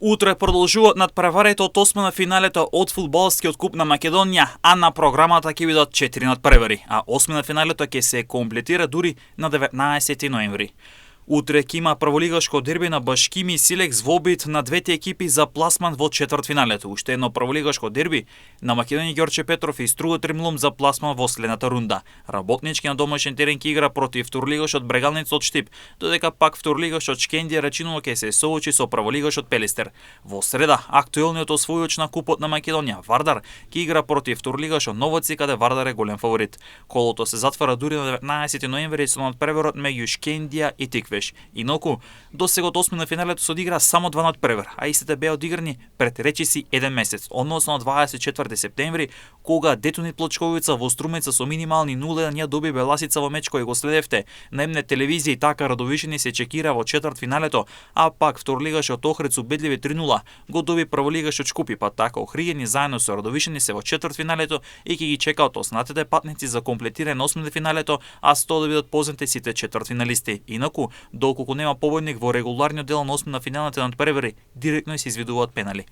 Утре продолжуваат надпреварите од осмина финалето од фудбалскиот куп на Македонија, а на програмата ќе бидат 4 надпревари, а осмина финалето ќе се комплетира дури на 19 ноември. Утре ќе има прволигашко дерби на Башкими Силекс во обид на двете екипи за пласман во четвртфиналето. Уште едно прволигашко дерби на Македонија Ѓорче Петров и Струга Тримлум за пласман во следната рунда. Работнички на домашен терен ќе игра против второлигашот Брегалница од Штип, додека пак второлигашот Шкендија Рачиново ќе се соочи со прволигашот Пелистер. Во среда, актуелниот освојувач на купот на Македонија Вардар ќе игра против второлигашот Новаци, каде Вардар е голем фаворит. Колото се затвара дури на 19 ноември со надпреварот меѓу Шкендија и Тиквеш. Инаку, досега од осмина финалето се одигра само два надпревар, а истите беа одиграни пред речиси еден месец, односно 24 септември, кога Детонит Плочковица во Струмица со минимални 0-1 ја доби Беласица во меч кој го следевте на МН телевизија и така Радовишини се чекира во четвртфиналето, а пак второлигашот Охрид со убедливи 3-0 го доби прволигашот Шкупи, па така Охријани заедно со Радовишини се во четвртфиналето и ќе ги чекаат останатите патници за комплетирање на осмина финалето, а со тоа да бидат познати сите четвртфиналисти. Инаку, доколку нема победник во регуларниот дел на осмина финалните надпревари, директно се изведуваат пенали.